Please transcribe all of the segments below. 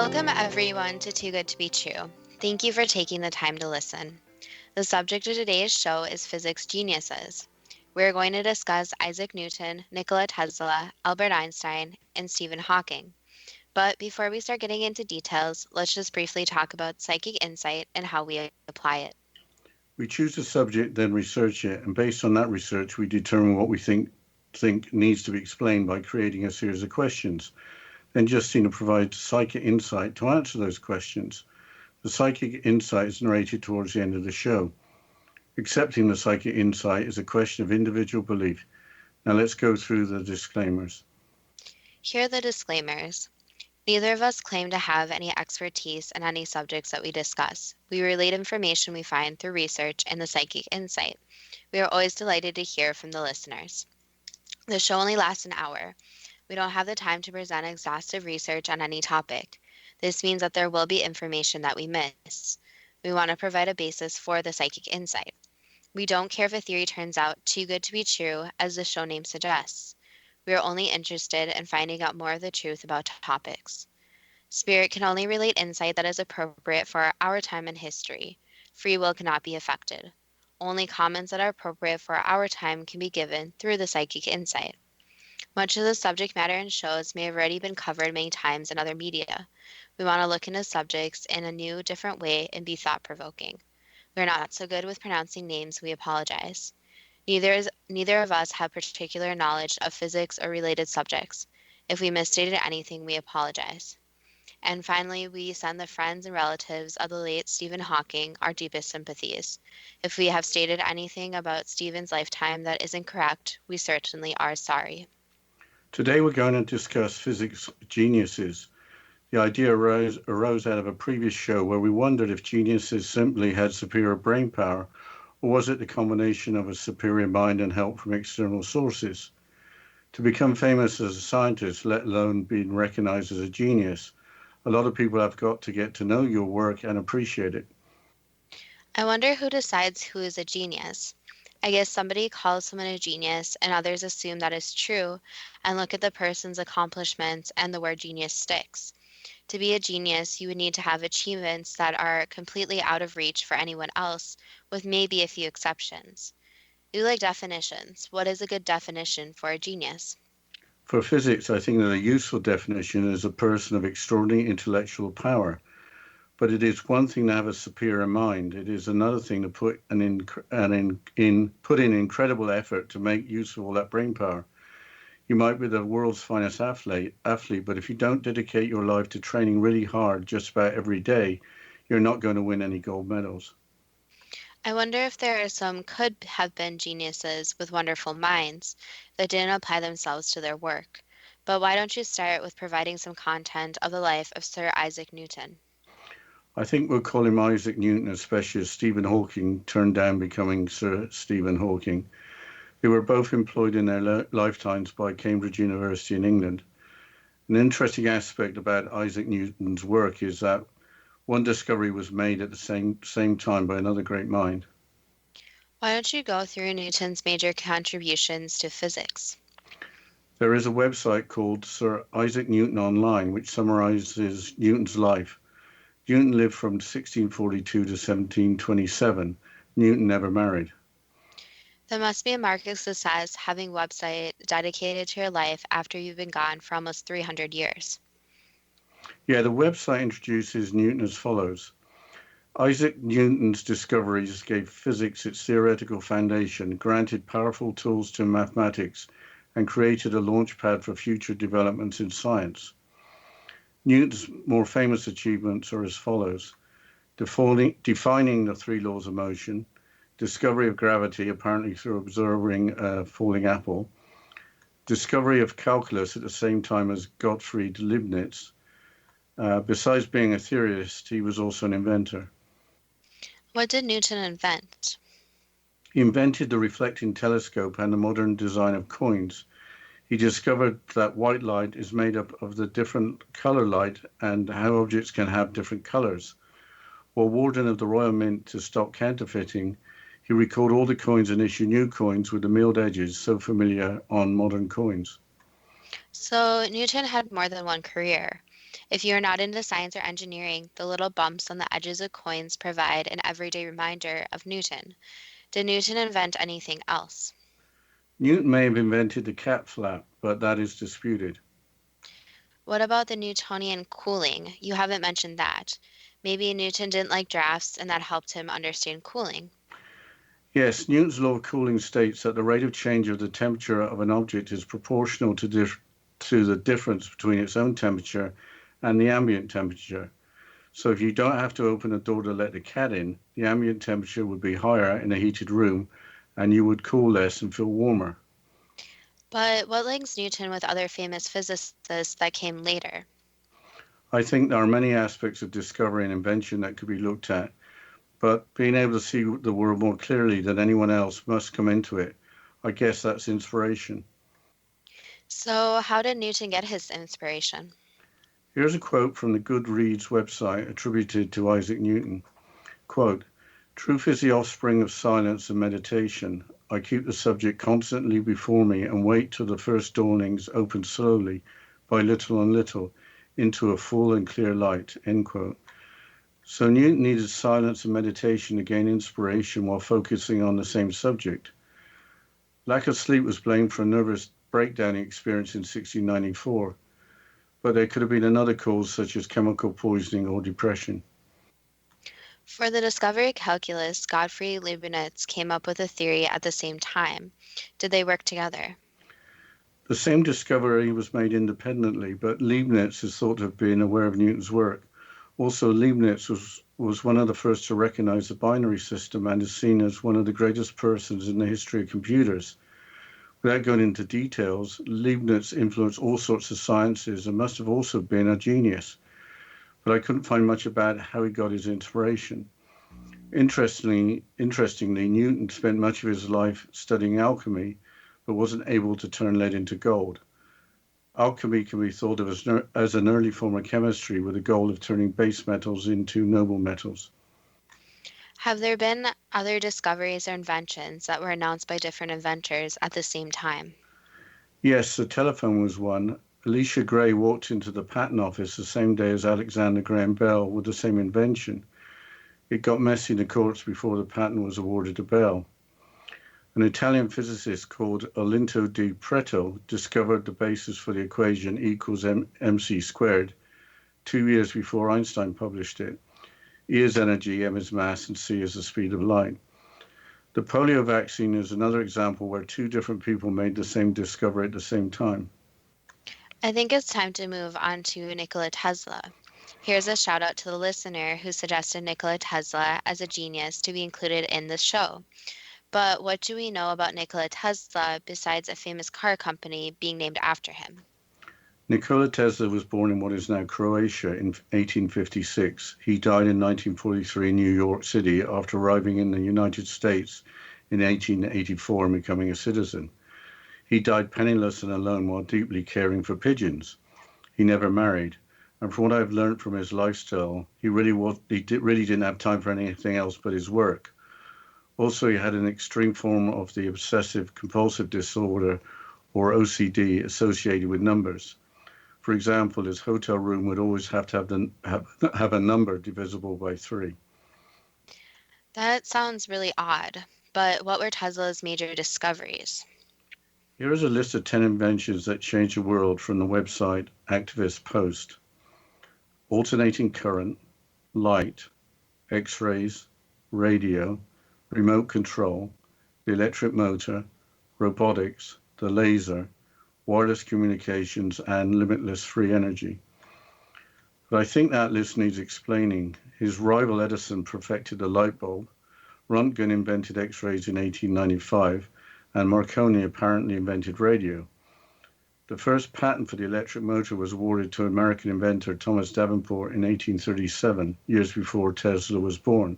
Welcome everyone to Too Good to Be True. Thank you for taking the time to listen. The subject of today's show is physics geniuses. We're going to discuss Isaac Newton, Nikola Tesla, Albert Einstein, and Stephen Hawking. But before we start getting into details, let's just briefly talk about psychic insight and how we apply it. We choose a subject, then research it, and based on that research, we determine what we think needs to be explained by creating a series of questions. Then Justina provides psychic insight to answer those questions. The psychic insight is narrated towards the end of the show. Accepting the psychic insight is a question of individual belief. Now let's go through the disclaimers. Here are the disclaimers. Neither of us claim to have any expertise in any subjects that we discuss. We relate information we find through research and the psychic insight. We are always delighted to hear from the listeners. The show only lasts an hour. We don't have the time to present exhaustive research on any topic. This means that there will be information that we miss. We want to provide a basis for the psychic insight. We don't care if a theory turns out too good to be true, as the show name suggests. We are only interested in finding out more of the truth about topics. Spirit can only relate insight that is appropriate for our time and history. Free will cannot be affected. Only comments that are appropriate for our time can be given through the psychic insight. Much of the subject matter in shows may have already been covered many times in other media. We want to look into subjects in a new, different way and be thought-provoking. We're not so good with pronouncing names, we apologize. Neither of us have particular knowledge of physics or related subjects. If we misstated anything, we apologize. And finally, we send the friends and relatives of the late Stephen Hawking our deepest sympathies. If we have stated anything about Stephen's lifetime that isn't correct, we certainly are sorry. Today we're going to discuss physics geniuses. The idea arose out of a previous show where we wondered if geniuses simply had superior brain power, or was it the combination of a superior mind and help from external sources? To become famous as a scientist, let alone being recognized as a genius, a lot of people have got to get to know your work and appreciate it. I wonder who decides who is a genius. I guess somebody calls someone a genius and others assume that is true and look at the person's accomplishments and the word genius sticks. To be a genius, you would need to have achievements that are completely out of reach for anyone else, with maybe a few exceptions. You like definitions. What is a good definition for a genius? For physics, I think that a useful definition is a person of extraordinary intellectual power. But it is one thing to have a superior mind. It is another thing to put in incredible effort to make use of all that brain power. You might be the world's finest athlete, but if you don't dedicate your life to training really hard just about every day, you're not going to win any gold medals. I wonder if there are some could have been geniuses with wonderful minds that didn't apply themselves to their work. But why don't you start with providing some content of the life of Sir Isaac Newton? I think we'll call him Isaac Newton, especially as Stephen Hawking turned down becoming Sir Stephen Hawking. They were both employed in their lifetimes by Cambridge University in England. An interesting aspect about Isaac Newton's work is that one discovery was made at the same time by another great mind. Why don't you go through Newton's major contributions to physics? There is a website called Sir Isaac Newton Online, which summarizes Newton's life. Newton lived from 1642 to 1727. Newton never married. There must be a mark of success having a website dedicated to your life after you've been gone for almost 300 years. Yeah, the website introduces Newton as follows. Isaac Newton's discoveries gave physics its theoretical foundation, granted powerful tools to mathematics, and created a launchpad for future developments in science. Newton's more famous achievements are as follows. Defining the three laws of motion, discovery of gravity, apparently through observing a falling apple, discovery of calculus at the same time as Gottfried Leibniz. Besides being a theorist, he was also an inventor. What did Newton invent? He invented the reflecting telescope and the modern design of coins. He discovered that white light is made up of the different color light and how objects can have different colors. While warden of the Royal Mint to stop counterfeiting, he recalled all the coins and issued new coins with the milled edges so familiar on modern coins. So Newton had more than one career. If you are not into science or engineering, the little bumps on the edges of coins provide an everyday reminder of Newton. Did Newton invent anything else? Newton may have invented the cat flap, but that is disputed. What about the Newtonian cooling? You haven't mentioned that. Maybe Newton didn't like drafts and that helped him understand cooling. Yes, Newton's law of cooling states that the rate of change of the temperature of an object is proportional to the difference between its own temperature and the ambient temperature. So if you don't have to open a door to let the cat in, the ambient temperature would be higher in a heated room and you would cool less and feel warmer. But what links Newton with other famous physicists that came later? I think there are many aspects of discovery and invention that could be looked at, but being able to see the world more clearly than anyone else must come into it. I guess that's inspiration. So, how did Newton get his inspiration? Here's a quote from the Goodreads website attributed to Isaac Newton. Quote, truth is the offspring of silence and meditation. I keep the subject constantly before me and wait till the first dawnings open slowly, by little and little, into a full and clear light. End quote. So Newton needed silence and meditation to gain inspiration while focusing on the same subject. Lack of sleep was blamed for a nervous breakdown he experienced in 1694, but there could have been another cause such as chemical poisoning or depression. For the discovery of calculus, Gottfried Leibniz came up with a theory at the same time. Did they work together? The same discovery was made independently, but Leibniz is thought to have been aware of Newton's work. Also, Leibniz was one of the first to recognize the binary system and is seen as one of the greatest persons in the history of computers. Without going into details, Leibniz influenced all sorts of sciences and must have also been a genius, but I couldn't find much about how he got his inspiration. Interestingly, Newton spent much of his life studying alchemy, but wasn't able to turn lead into gold. Alchemy can be thought of as an early form of chemistry with the goal of turning base metals into noble metals. Have there been other discoveries or inventions that were announced by different inventors at the same time? Yes, the telephone was one. Elisha Gray walked into the patent office the same day as Alexander Graham Bell with the same invention. It got messy in the courts before the patent was awarded to Bell. An Italian physicist called Olinto di Pretto discovered the basis for the equation E equals mc squared 2 years before Einstein published it. E is energy, m is mass, and c is the speed of light. The polio vaccine is another example where two different people made the same discovery at the same time. I think it's time to move on to Nikola Tesla. Here's a shout out to the listener who suggested Nikola Tesla as a genius to be included in the show. But what do we know about Nikola Tesla besides a famous car company being named after him? Nikola Tesla was born in what is now Croatia in 1856. He died in 1943 in New York City after arriving in the United States in 1884 and becoming a citizen. He died penniless and alone while deeply caring for pigeons. He never married, and from what I've learned from his lifestyle, really didn't have time for anything else but his work. Also, he had an extreme form of the obsessive compulsive disorder, or OCD, associated with numbers. For example, his hotel room would always have to have a number divisible by 3. That sounds really odd, but what were Tesla's major discoveries? Here is a list of 10 inventions that changed the world from the website Activist Post. Alternating current, light, X-rays, radio, remote control, the electric motor, robotics, the laser, wireless communications, and limitless free energy. But I think that list needs explaining. His rival Edison perfected the light bulb, Röntgen invented X-rays in 1895, and Marconi apparently invented radio. The first patent for the electric motor was awarded to American inventor Thomas Davenport in 1837, years before Tesla was born.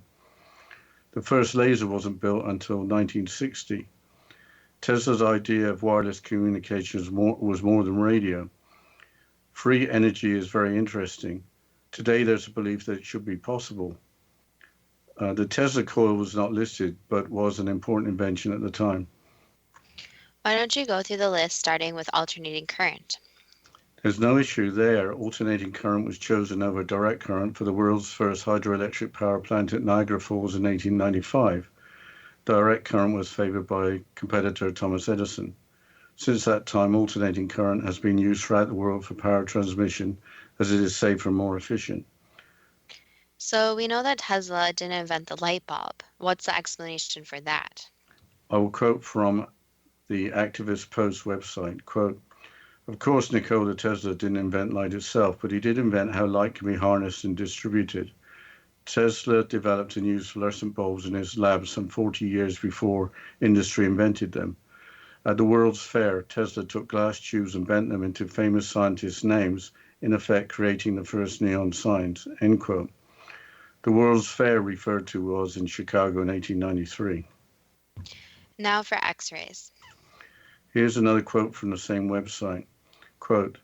The first laser wasn't built until 1960. Tesla's idea of wireless communications was more than radio. Free energy is very interesting. Today, there's a belief that it should be possible. The Tesla coil was not listed, but was an important invention at the time. Why don't you go through the list starting with alternating current? There's no issue there. Alternating current was chosen over direct current for the world's first hydroelectric power plant at Niagara Falls in 1895. Direct current was favored by competitor Thomas Edison. Since that time, alternating current has been used throughout the world for power transmission as it is safer and more efficient. So we know that Tesla didn't invent the light bulb. What's the explanation for that? I will quote from the Activist Post website, quote, "Of course, Nikola Tesla didn't invent light itself, but he did invent how light can be harnessed and distributed. Tesla developed and used fluorescent bulbs in his lab some 40 years before industry invented them. At the World's Fair, Tesla took glass tubes and bent them into famous scientists' names, in effect creating the first neon signs," end quote. The World's Fair referred to was in Chicago in 1893. Now for X-rays. Here's another quote from the same website. Quote,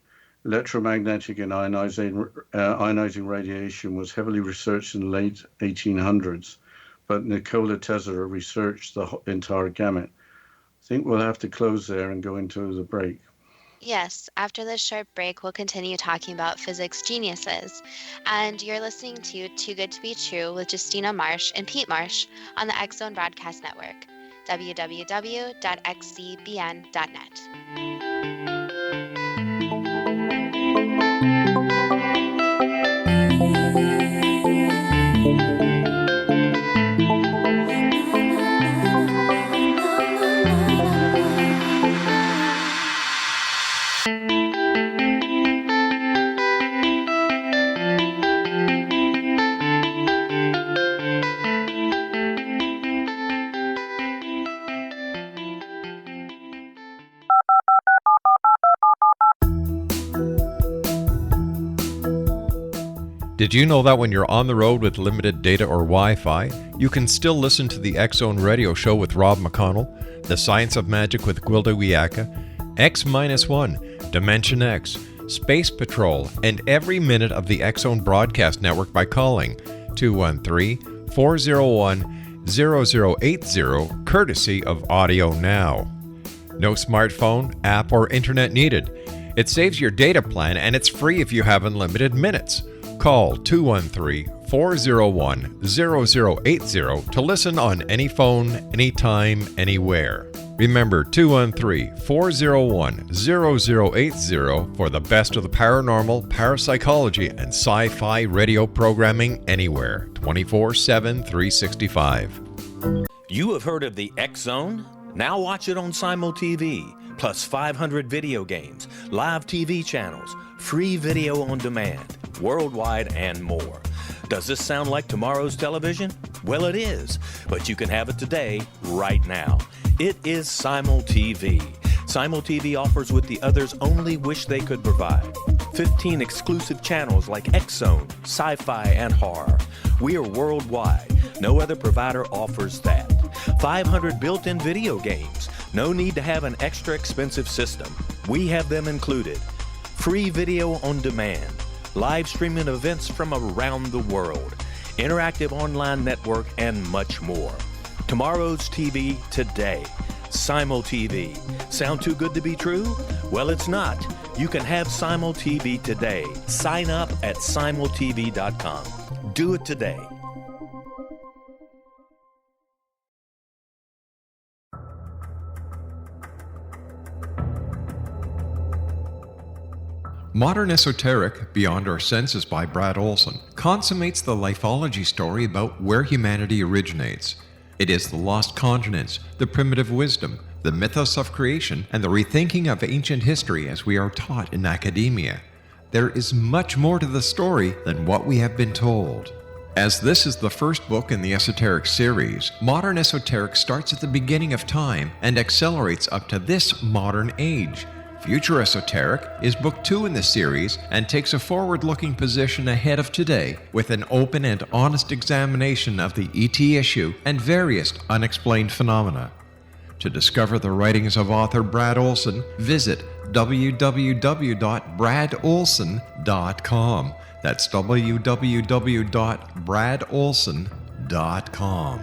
"Electromagnetic and ionizing radiation was heavily researched in the late 1800s, but Nikola Tesla researched the entire gamut." I think we'll have to close there and go into the break. Yes, after this short break, we'll continue talking about physics geniuses. And you're listening to Too Good to Be True with Justina Marsh and Pete Marsh on the X Zone Broadcast Network, www.xzbn.net. Did you know that when you're on the road with limited data or Wi-Fi, you can still listen to the X Zone Radio Show with Rob McConnell, The Science of Magic with Gwilda Wiyaka, X-1, Dimension X, Space Patrol, and every minute of the X Zone Broadcast Network by calling 213-401-0080, courtesy of Audio Now. No smartphone, app, or internet needed. It saves your data plan and it's free if you have unlimited minutes. Call 213-401-0080 to listen on any phone, anytime, anywhere. Remember 213-401-0080 for the best of the paranormal, parapsychology, and sci-fi radio programming anywhere, 24/7, 365. You have heard of the X Zone? Now watch it on Simul TV, plus 500 video games, live TV channels, free video on demand, worldwide, and more. Does this sound like tomorrow's television? Well, it is, but you can have it today, right now. It is Simul TV. Simul TV offers what the others only wish they could provide. 15 exclusive channels like X Zone, sci-fi, and horror. We are worldwide. No other provider offers that. 500 built-in video games. No need to have an extra expensive system. We have them included. Free video on demand. Live streaming events from around the world. Interactive online network, and much more. Tomorrow's TV today. Simul TV. Sound too good to be true? Well, it's not. You can have Simul TV today. Sign up at simultv.com. Do it today. Modern Esoteric, Beyond Our Senses by Brad Olson, consummates the lifeology story about where humanity originates. It is the lost continents, the primitive wisdom, the mythos of creation, and the rethinking of ancient history as we are taught in academia. There is much more to the story than what we have been told. As this is the first book in the Esoteric series, Modern Esoteric starts at the beginning of time and accelerates up to this modern age. Future Esoteric is book 2 in the series and takes a forward-looking position ahead of today with an open and honest examination of the ET issue and various unexplained phenomena. To discover the writings of author Brad Olson, visit www.bradolson.com. That's www.bradolson.com.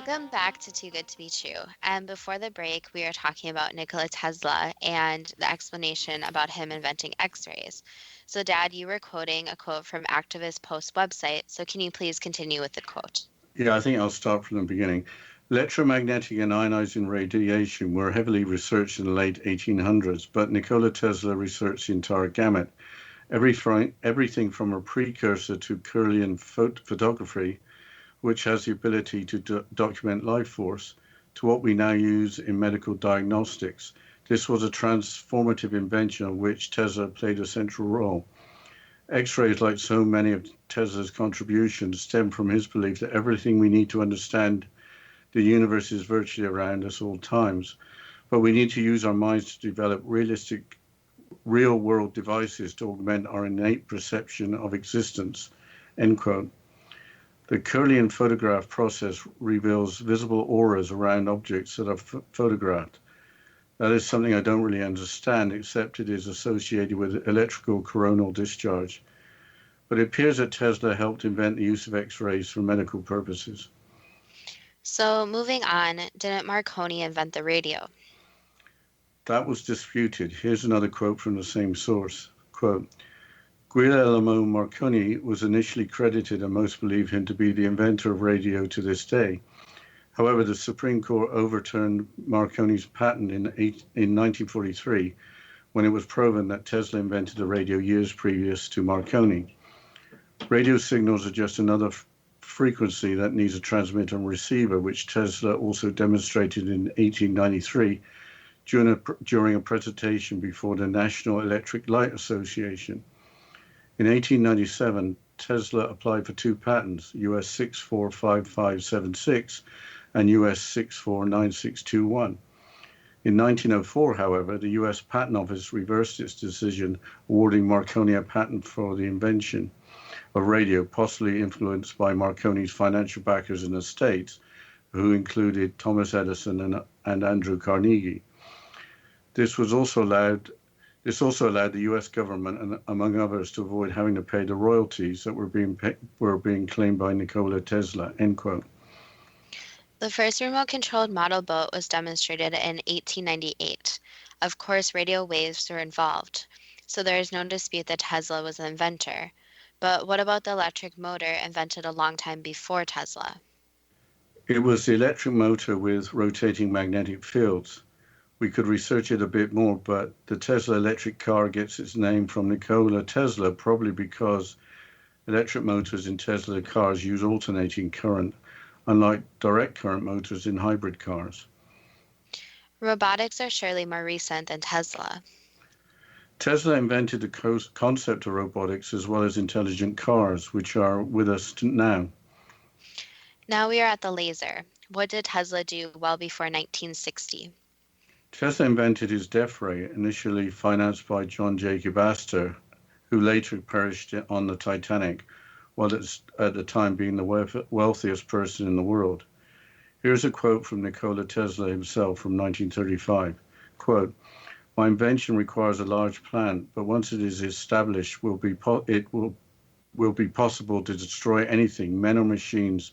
Welcome back to Too Good to Be True. And before the break, we were talking about Nikola Tesla and the explanation about him inventing X-rays. So, Dad, you were quoting a quote from Activist Post website. So, can you please continue with the quote? Yeah, I think I'll start from the beginning. Electromagnetic and ionizing radiation were heavily researched in the late 1800s, but Nikola Tesla researched the entire gamut. Everything from a precursor to Kirlian photography, which has the ability to document life force, to what we now use in medical diagnostics. This was a transformative invention of which Tesla played a central role. X-rays, like so many of Tesla's contributions, stem from his belief that everything we need to understand the universe is virtually around us all times, but we need to use our minds to develop realistic, real-world devices to augment our innate perception of existence, end quote. The Kirlian photograph process reveals visible auras around objects that are photographed. That is something I don't really understand, except it is associated with electrical coronal discharge. But it appears that Tesla helped invent the use of X-rays for medical purposes. So, moving on, didn't Marconi invent the radio? That was disputed. Here's another quote from the same source. Quote, Guglielmo Marconi was initially credited and most believe him to be the inventor of radio to this day. However, the Supreme Court overturned Marconi's patent in 1943 when it was proven that Tesla invented the radio years previous to Marconi. Radio signals are just another frequency that needs a transmitter and receiver, which Tesla also demonstrated in 1893 during a presentation before the National Electric Light Association. In 1897, Tesla applied for 2 patents, US 645576 and US 649621. In 1904, however, the US Patent Office reversed its decision, awarding Marconi a patent for the invention of radio, possibly influenced by Marconi's financial backers in the States, who included Thomas Edison and Andrew Carnegie. This also allowed the U.S. government, and among others, to avoid having to pay the royalties that were being claimed by Nikola Tesla, end quote. The first remote-controlled model boat was demonstrated in 1898. Of course, radio waves were involved, so there is no dispute that Tesla was the inventor. But what about the electric motor invented a long time before Tesla? It was the electric motor with rotating magnetic fields. We could research it a bit more, but the Tesla electric car gets its name from Nikola Tesla, probably because electric motors in Tesla cars use alternating current, unlike direct current motors in hybrid cars. Robotics are surely more recent than Tesla. Tesla invented the concept of robotics as well as intelligent cars, which are with us now. Now we are at the laser. What did Tesla do well before 1960? Tesla invented his death ray, initially financed by John Jacob Astor, who later perished on the Titanic, while at the time being the wealthiest person in the world. Here's a quote from Nikola Tesla himself from 1935. Quote, my invention requires a large plant, but once it is established, it will be possible to destroy anything, men or machines,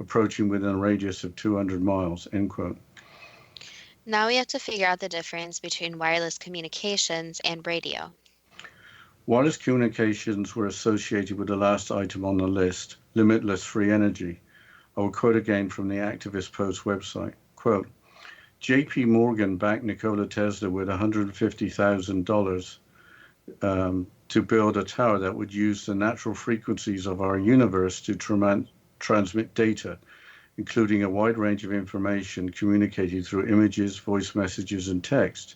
approaching within a radius of 200 miles, end quote. Now we have to figure out the difference between wireless communications and radio. Wireless communications were associated with the last item on the list, limitless free energy. I will quote again from the Activist Post website. Quote, J.P. Morgan backed Nikola Tesla with $150,000 to build a tower that would use the natural frequencies of our universe to transmit data, including a wide range of information communicated through images, voice messages, and text.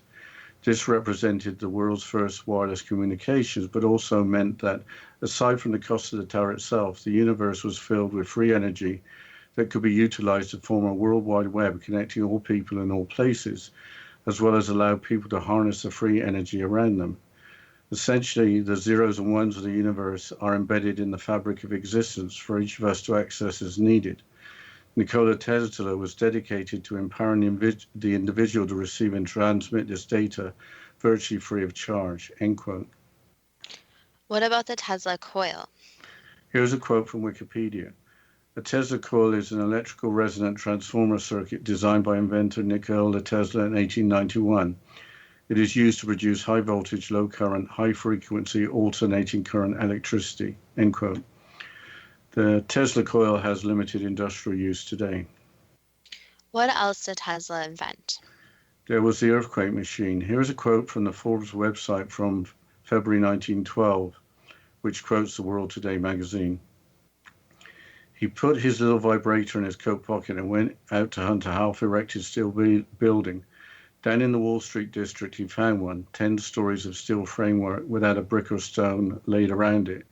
This represented the world's first wireless communications, but also meant that, aside from the cost of the tower itself, the universe was filled with free energy that could be utilized to form a worldwide web connecting all people in all places, as well as allow people to harness the free energy around them. Essentially, the zeros and ones of the universe are embedded in the fabric of existence for each of us to access as needed. Nikola Tesla was dedicated to empowering the individual to receive and transmit this data virtually free of charge, end quote. What about the Tesla coil? Here's a quote from Wikipedia. A Tesla coil is an electrical resonant transformer circuit designed by inventor Nikola Tesla in 1891. It is used to produce high voltage, low current, high frequency alternating current electricity. End quote. The Tesla coil has limited industrial use today. What else did Tesla invent? There was the earthquake machine. Here is a quote from the Forbes website from February 1912, which quotes the World Today magazine. He put his little vibrator in his coat pocket and went out to hunt a half-erected steel building. Down in the Wall Street district, he found one, 10 stories of steel framework without a brick or stone laid around it.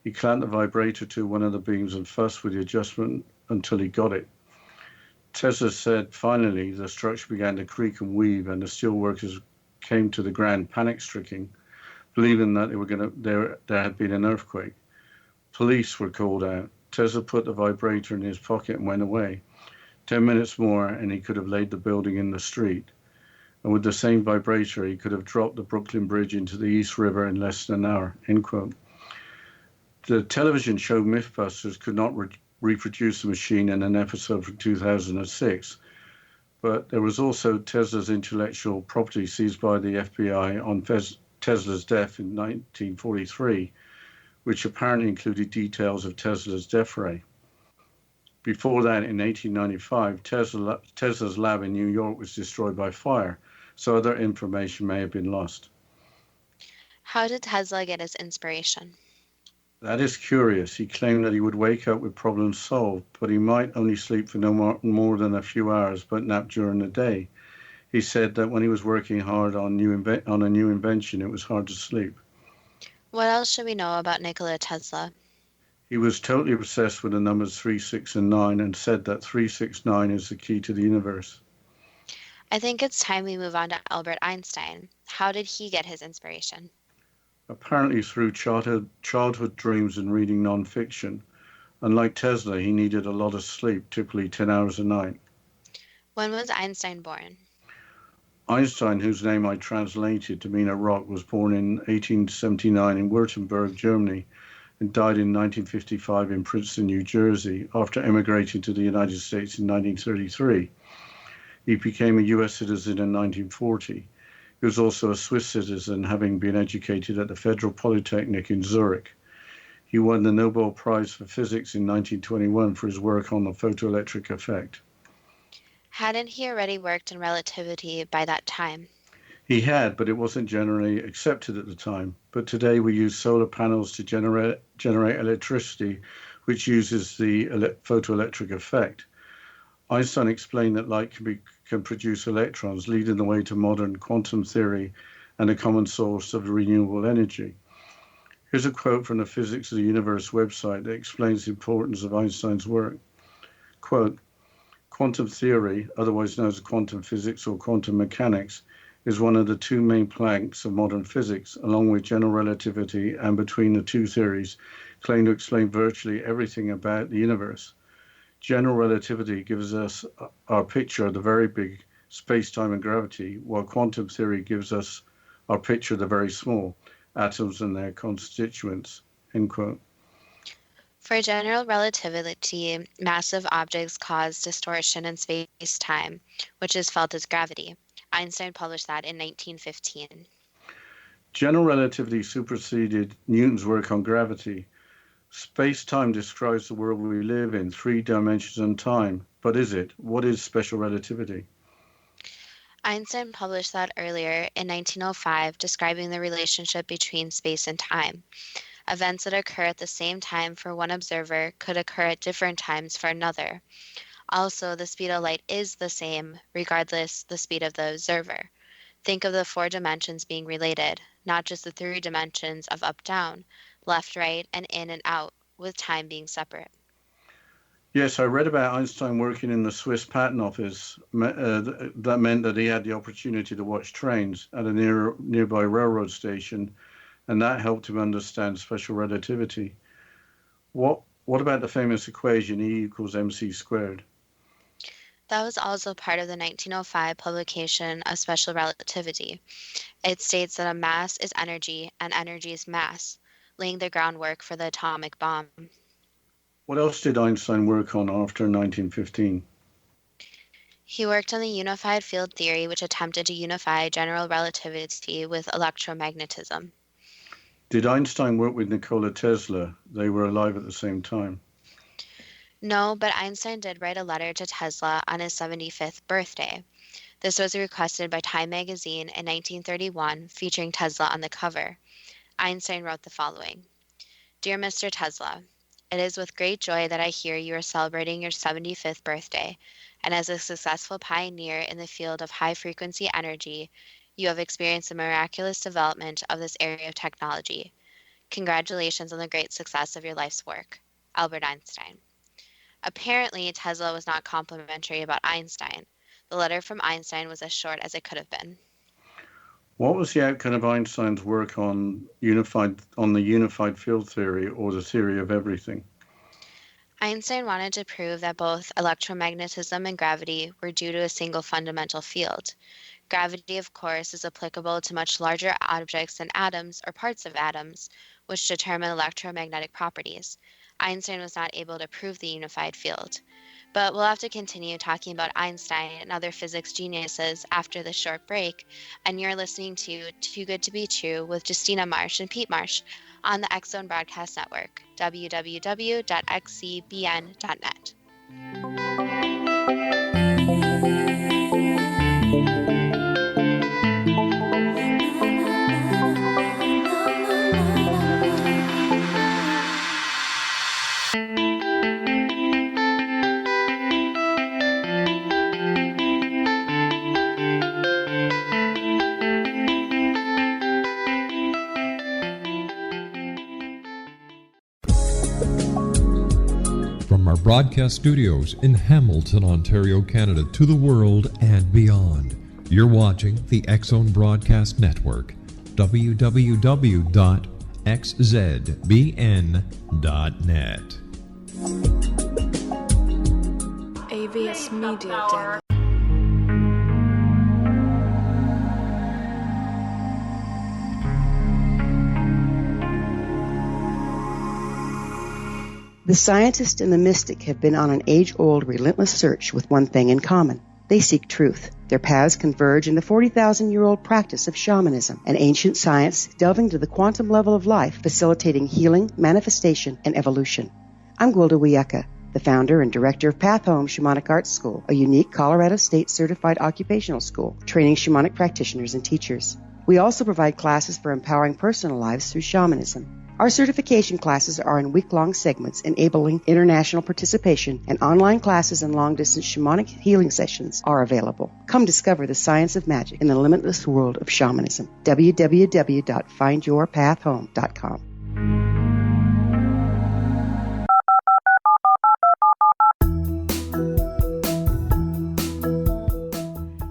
He clamped the vibrator to one of the beams and fussed with the adjustment until he got it. Tesla said finally the structure began to creak and weave, and the steel workers came to the ground panic-stricken, believing that there had been an earthquake. Police were called out. Tesla put the vibrator in his pocket and went away. 10 minutes more, and he could have laid the building in the street. And with the same vibrator, he could have dropped the Brooklyn Bridge into the East River in less than an hour. End quote. The television show Mythbusters could not reproduce the machine in an episode from 2006, but there was also Tesla's intellectual property seized by the FBI on Tesla's death in 1943, which apparently included details of Tesla's death ray. Before that, in 1895, Tesla's lab in New York was destroyed by fire, so other information may have been lost. How did Tesla get his inspiration? That is curious. He claimed that he would wake up with problems solved, but he might only sleep for no more than a few hours, but nap during the day. He said that when he was working hard on a new invention, it was hard to sleep. What else should we know about Nikola Tesla? He was totally obsessed with the numbers 3, 6, and 9 and said that 369 is the key to the universe. I think it's time we move on to Albert Einstein. How did he get his inspiration? Apparently through childhood dreams and reading non-fiction. Unlike Tesla, he needed a lot of sleep, typically 10 hours a night. When was Einstein born? Einstein, whose name I translated to mean a rock, was born in 1879 in Württemberg, Germany, and died in 1955 in Princeton, New Jersey, after emigrating to the United States in 1933. He became a U.S. citizen in 1940. He was also a Swiss citizen, having been educated at the Federal Polytechnic in Zurich. He won the Nobel Prize for Physics in 1921 for his work on the photoelectric effect. Hadn't he already worked in relativity by that time? He had, but it wasn't generally accepted at the time. But today we use solar panels to generate electricity, which uses the photoelectric effect. Einstein explained that light can produce electrons, leading the way to modern quantum theory and a common source of renewable energy. Here's a quote from the Physics of the Universe website that explains the importance of Einstein's work. Quote, quantum theory, otherwise known as quantum physics or quantum mechanics, is one of the two main planks of modern physics, along with general relativity, and between the two theories, claim to explain virtually everything about the universe. General relativity gives us our picture of the very big space-time and gravity, while quantum theory gives us our picture of the very small, atoms and their constituents, end quote. For general relativity, massive objects cause distortion in space-time, which is felt as gravity. Einstein published that in 1915. General relativity superseded Newton's work on gravity. Space-time describes the world we live in, 3 dimensions and time. But is it? What is special relativity? Einstein published that earlier in 1905, describing the relationship between space and time. Events that occur at the same time for one observer could occur at different times for another. Also, the speed of light is the same, regardless the speed of the observer. Think of the 4 dimensions being related, not just the 3 dimensions of up, down, left, right, and in and out, with time being separate. Yes, I read about Einstein working in the Swiss Patent Office. That meant that he had the opportunity to watch trains at a nearby railroad station, and that helped him understand special relativity. What about the famous equation E equals mc squared? That was also part of the 1905 publication of Special Relativity. It states that a mass is energy and energy is mass, laying the groundwork for the atomic bomb. What else did Einstein work on after 1915? He worked on the unified field theory, which attempted to unify general relativity with electromagnetism. Did Einstein work with Nikola Tesla? They were alive at the same time. No, but Einstein did write a letter to Tesla on his 75th birthday. This was requested by Time magazine in 1931, featuring Tesla on the cover. Einstein wrote the following: Dear Mr. Tesla, it is with great joy that I hear you are celebrating your 75th birthday, and as a successful pioneer in the field of high-frequency energy, you have experienced the miraculous development of this area of technology. Congratulations on the great success of your life's work. Albert Einstein. Apparently, Tesla was not complimentary about Einstein. The letter from Einstein was as short as it could have been. What was the outcome of Einstein's work on the unified field theory, or the theory of everything? Einstein wanted to prove that both electromagnetism and gravity were due to a single fundamental field. Gravity, of course, is applicable to much larger objects than atoms or parts of atoms, which determine electromagnetic properties. Einstein was not able to prove the unified field. But we'll have to continue talking about Einstein and other physics geniuses after this short break. And you're listening to Too Good to Be True with Justina Marsh and Pete Marsh on the X Zone Broadcast Network, www.xcbn.net. From our broadcast studios in Hamilton, Ontario, Canada, to the world and beyond, you're watching the X Zone Broadcast Network, www.xzbn.net. AVS Media Den. The scientist and the mystic have been on an age-old, relentless search with one thing in common. They seek truth. Their paths converge in the 40,000-year-old practice of shamanism, an ancient science delving to the quantum level of life, facilitating healing, manifestation, and evolution. I'm Gwilda Wiyaka, the founder and director of Path Home Shamanic Arts School, a unique Colorado State certified occupational school, training shamanic practitioners and teachers. We also provide classes for empowering personal lives through shamanism. Our certification classes are in week-long segments enabling international participation, and online classes and long-distance shamanic healing sessions are available. Come discover the science of magic in the limitless world of shamanism. www.findyourpathhome.com.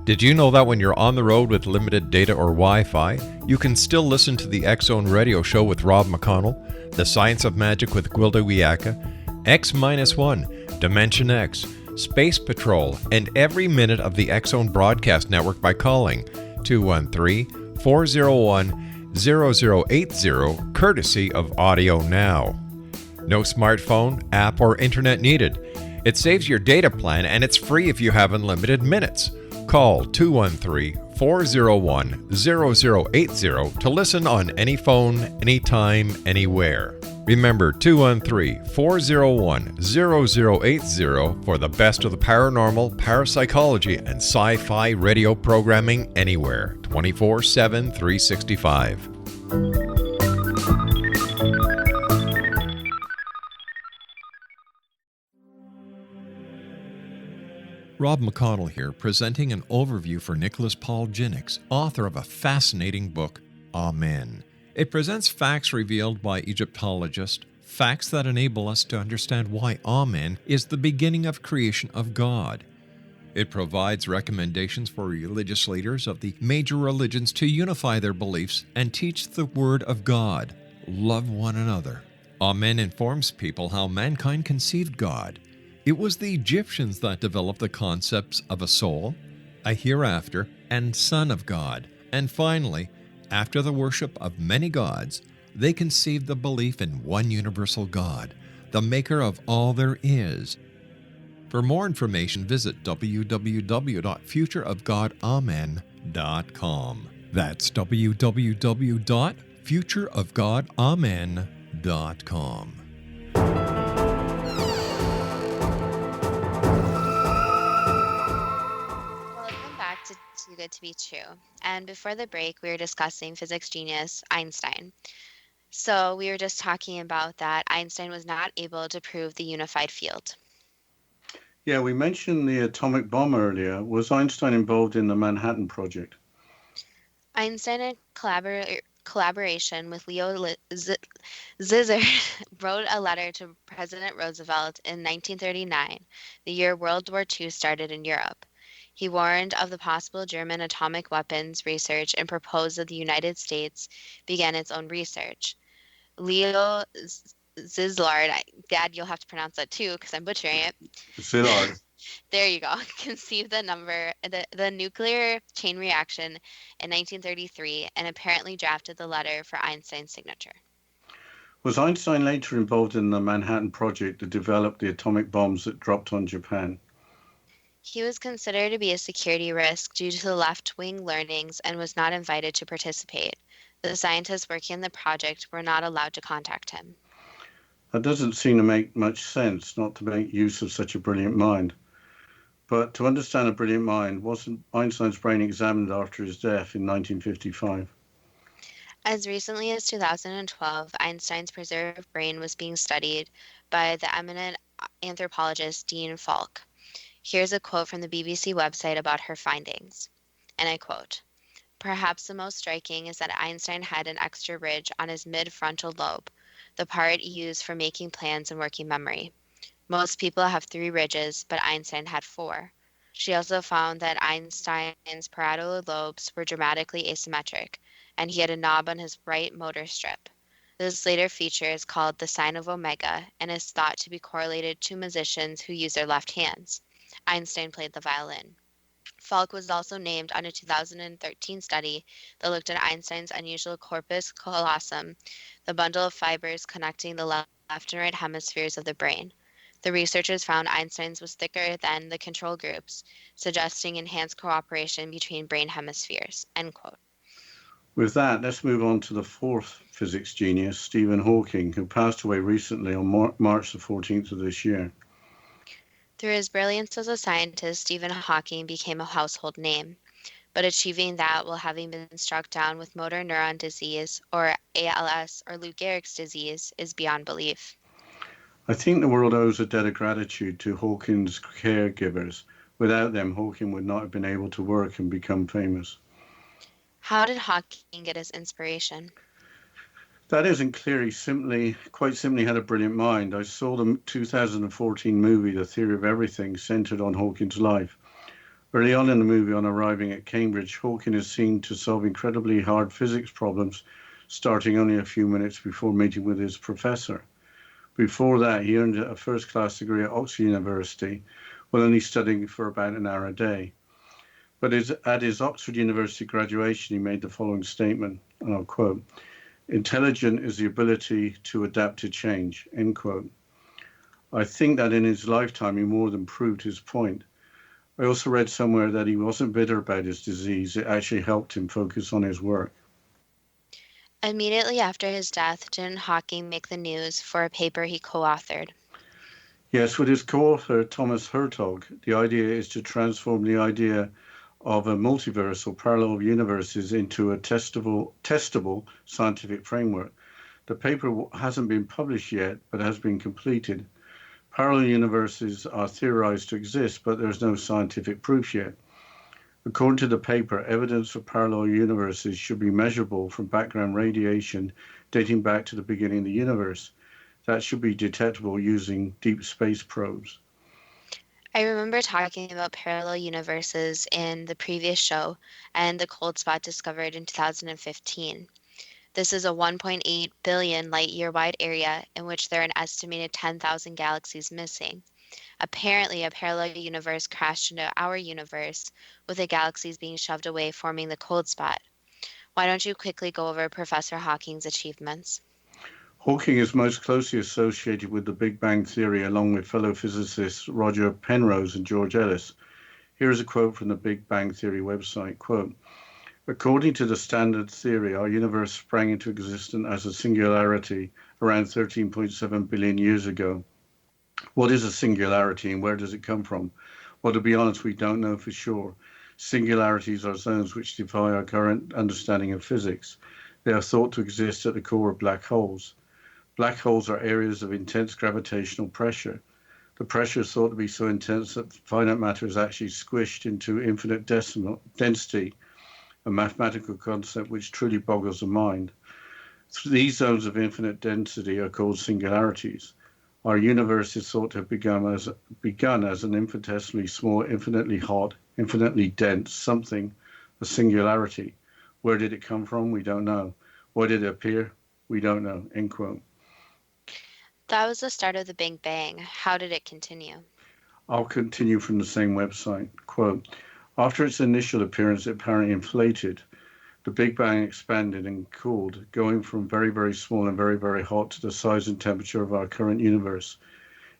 Did you know that when you're on the road with limited data or Wi-Fi, you can still listen to the X Zone Radio Show with Rob McConnell, The Science of Magic with Gwilda Wiyaka, X-1, Dimension X, Space Patrol, and every minute of the X Zone Broadcast Network by calling 213-401-0080, courtesy of Audio Now. No smartphone, app, or internet needed. It saves your data plan, and it's free if you have unlimited minutes. Call 213-401-0080 to listen on any phone, anytime, anywhere. Remember 213-401-0080 for the best of the paranormal, parapsychology, and sci-fi radio programming anywhere, 24/7, 365. Rob McConnell here, presenting an overview for Nicholas Paul Jennings, author of a fascinating book, Amen. It presents facts revealed by Egyptologists, facts that enable us to understand why Amen is the beginning of creation of God. It provides recommendations for religious leaders of the major religions to unify their beliefs and teach the Word of God. Love one another. Amen informs people how mankind conceived God. It was the Egyptians that developed the concepts of a soul, a hereafter, and Son of God. And finally, after the worship of many gods, they conceived the belief in one universal God, the maker of all there is. For more information, visit www.futureofgodamen.com. That's www.futureofgodamen.com. Welcome back to Too Good to Be True. And before the break, we were discussing physics genius Einstein. So we were just talking about that Einstein was not able to prove the unified field. Yeah, we mentioned the atomic bomb earlier. Was Einstein involved in the Manhattan Project? Einstein, in collaboration with Leo Szilard, wrote a letter to President Roosevelt in 1939, the year World War II started in Europe. He warned of the possible German atomic weapons research and proposed that the United States begin its own research. Leo Szilard, Dad, you'll have to pronounce that too because I'm butchering it. Szilard. There you go. Conceived the nuclear chain reaction in 1933 and apparently drafted the letter for Einstein's signature. Was Einstein later involved in the Manhattan Project to develop the atomic bombs that dropped on Japan? He was considered to be a security risk due to the left-wing learnings and was not invited to participate. The scientists working on the project were not allowed to contact him. That doesn't seem to make much sense, not to make use of such a brilliant mind. But to understand a brilliant mind, wasn't Einstein's brain examined after his death in 1955? As recently as 2012, Einstein's preserved brain was being studied by the eminent anthropologist Dean Falk. Here's a quote from the BBC website about her findings, and I quote, "Perhaps the most striking is that Einstein had an extra ridge on his mid-frontal lobe, the part used for making plans and working memory. Most people have 3 ridges, but Einstein had 4. She also found that Einstein's parietal lobes were dramatically asymmetric, and he had a knob on his right motor strip. This later feature is called the sign of omega and is thought to be correlated to musicians who use their left hands. Einstein played the violin." Falk was also named on a 2013 study that looked at Einstein's unusual corpus callosum, the bundle of fibers connecting the left and right hemispheres of the brain. The researchers found Einstein's was thicker than the control groups, suggesting enhanced cooperation between brain hemispheres. End quote. With that, let's move on to the fourth physics genius, Stephen Hawking, who passed away recently on March the 14th of this year. Through his brilliance as a scientist, Stephen Hawking became a household name. But achieving that while having been struck down with motor neuron disease, or ALS, or Lou Gehrig's disease, is beyond belief. I think the world owes a debt of gratitude to Hawking's caregivers. Without them, Hawking would not have been able to work and become famous. How did Hawking get his inspiration? That isn't clear. He quite simply had a brilliant mind. I saw the 2014 movie, The Theory of Everything, centered on Hawking's life. Early on in the movie, on arriving at Cambridge, Hawking is seen to solve incredibly hard physics problems, starting only a few minutes before meeting with his professor. Before that, he earned a first-class degree at Oxford University, while only studying for about an hour a day. But at his Oxford University graduation, he made the following statement, and I'll quote, "Intelligent is the ability to adapt to change," end quote. I think that in his lifetime, he more than proved his point. I also read somewhere that he wasn't bitter about his disease. It actually helped him focus on his work. Immediately after his death, didn't Hawking make the news for a paper he co-authored? Yes, with his co-author Thomas Hertog, the idea is to transform the idea of a multiverse or parallel universes into a testable scientific framework. The paper hasn't been published yet, but has been completed. Parallel universes are theorized to exist, but there's no scientific proof yet. According to the paper, evidence for parallel universes should be measurable from background radiation dating back to the beginning of the universe. That should be detectable using deep space probes. I remember talking about parallel universes in the previous show and the cold spot discovered in 2015. This is a 1.8 billion light-year wide area in which there are an estimated 10,000 galaxies missing. Apparently, a parallel universe crashed into our universe, with the galaxies being shoved away, forming the cold spot. Why don't you quickly go over Professor Hawking's achievements? Hawking is most closely associated with the Big Bang Theory along with fellow physicists Roger Penrose and George Ellis. Here is a quote from the Big Bang Theory website, quote, "According to the standard theory, our universe sprang into existence as a singularity around 13.7 billion years ago. What is a singularity and where does it come from? Well, to be honest, we don't know for sure. Singularities are zones which defy our current understanding of physics. They are thought to exist at the core of black holes. Black holes are areas of intense gravitational pressure. The pressure is thought to be so intense that finite matter is actually squished into infinite decimal density, a mathematical concept which truly boggles the mind. These zones of infinite density are called singularities. Our universe is thought to have begun as an infinitesimally small, infinitely hot, infinitely dense something, a singularity. Where did it come from? We don't know. Why did it appear? We don't know." End quote. That was the start of the Big Bang. How did it continue? I'll continue from the same website. Quote, "After its initial appearance, it apparently inflated. The Big Bang expanded and cooled, going from very, very small and very, very hot to the size and temperature of our current universe.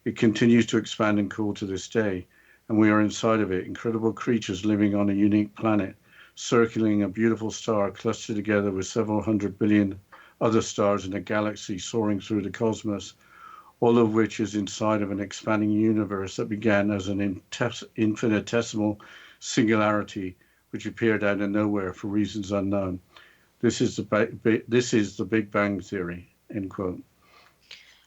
It continues to expand and cool to this day, and we are inside of it, incredible creatures living on a unique planet, circling a beautiful star clustered together with several 100 billion other stars in a galaxy soaring through the cosmos, all of which is inside of an expanding universe that began as an infinitesimal singularity which appeared out of nowhere for reasons unknown. This is the Big Bang Theory." End quote.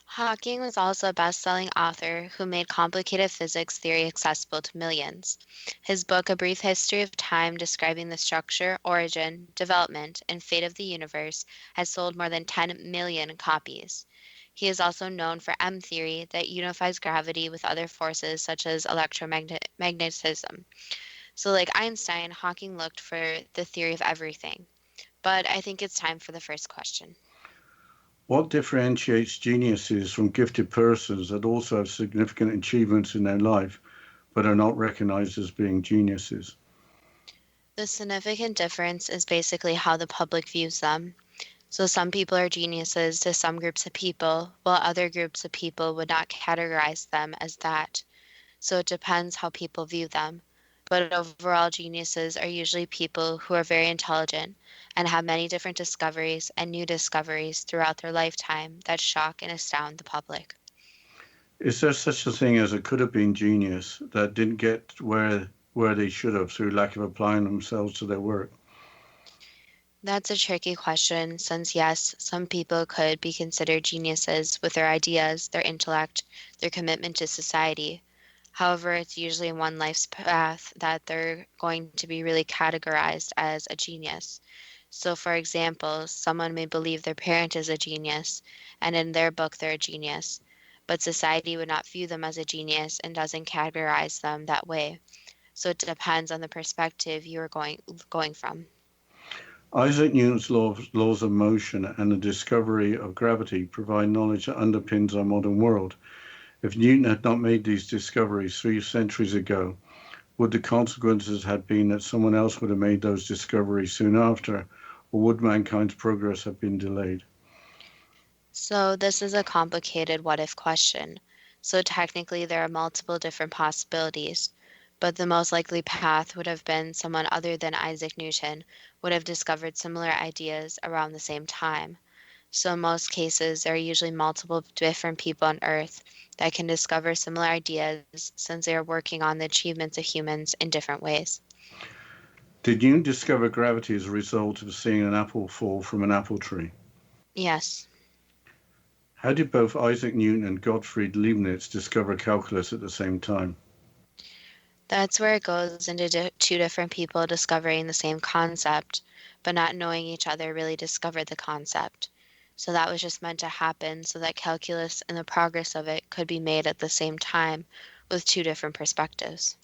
Hawking was also a best-selling author who made complicated physics theory accessible to millions. His book, A Brief History of Time, describing the structure, origin, development, and fate of the universe, has sold more than 10 million copies. He is also known for M-theory that unifies gravity with other forces such as electromagnetism. So like Einstein, Hawking looked for the theory of everything. But I think it's time for the first question. What differentiates geniuses from gifted persons that also have significant achievements in their life but are not recognized as being geniuses? The significant difference is basically how the public views them. So some people are geniuses to some groups of people, while other groups of people would not categorize them as that. So it depends how people view them. But overall, geniuses are usually people who are very intelligent and have many different discoveries and new discoveries throughout their lifetime that shock and astound the public. Is there such a thing as a could have been genius that didn't get where they should have through lack of applying themselves to their work? That's a tricky question, since yes, some people could be considered geniuses with their ideas, their intellect, their commitment to society. However, it's usually in one life's path that they're going to be really categorized as a genius. So, for example, someone may believe their parent is a genius, and in their book they're a genius, but society would not view them as a genius and doesn't categorize them that way. So it depends on the perspective you're going from. Isaac Newton's laws of motion and the discovery of gravity provide knowledge that underpins our modern world. If Newton had not made these discoveries 3 centuries ago, would the consequences have been that someone else would have made those discoveries soon after, or would mankind's progress have been delayed? So this is a complicated what if question. So technically there are multiple different possibilities, but the most likely path would have been someone other than Isaac Newton would have discovered similar ideas around the same time. So in most cases, there are usually multiple different people on Earth that can discover similar ideas since they are working on the achievements of humans in different ways. Did Newton discover gravity as a result of seeing an apple fall from an apple tree? Yes. How did both Isaac Newton and Gottfried Leibniz discover calculus at the same time? That's where it goes into two different people discovering the same concept, but not knowing each other really discovered the concept. So that was just meant to happen so that calculus and the progress of it could be made at the same time with two different perspectives.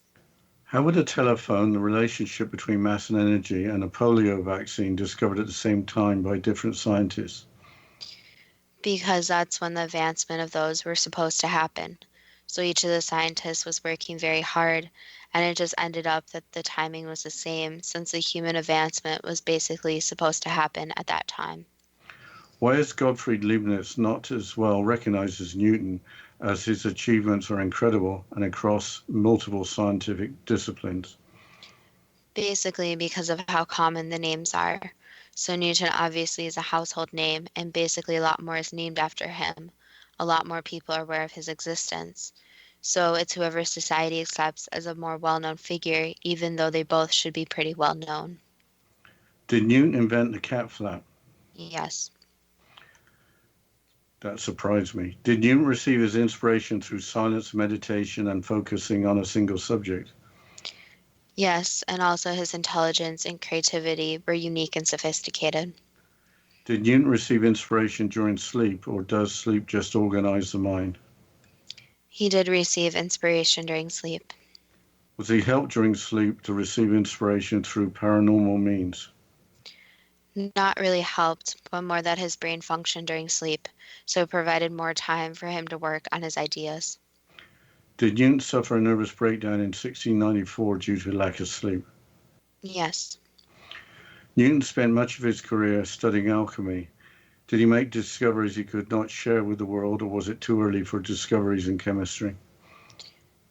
How would a telephone, the relationship between mass and energy, and a polio vaccine discovered at the same time by different scientists? Because that's when the advancement of those were supposed to happen. So each of the scientists was working very hard, and it just ended up that the timing was the same since the human advancement was basically supposed to happen at that time. Why is Gottfried Leibniz not as well recognized as Newton, as his achievements are incredible and across multiple scientific disciplines? Basically, because of how common the names are. So Newton obviously is a household name, and basically a lot more is named after him. A lot more people are aware of his existence. So it's whoever society accepts as a more well-known figure, even though they both should be pretty well known. Did Newton invent the cat flap? Yes. That surprised me. Did Newton receive his inspiration through silence, meditation, and focusing on a single subject? Yes, and also his intelligence and creativity were unique and sophisticated. Did Newton receive inspiration during sleep, or does sleep just organize the mind? He did receive inspiration during sleep. Was he helped during sleep to receive inspiration through paranormal means? Not really helped, but more that his brain functioned during sleep, so it provided more time for him to work on his ideas. Did Newton suffer a nervous breakdown in 1694 due to lack of sleep? Yes. Newton spent much of his career studying alchemy. Did he make discoveries he could not share with the world, or was it too early for discoveries in chemistry?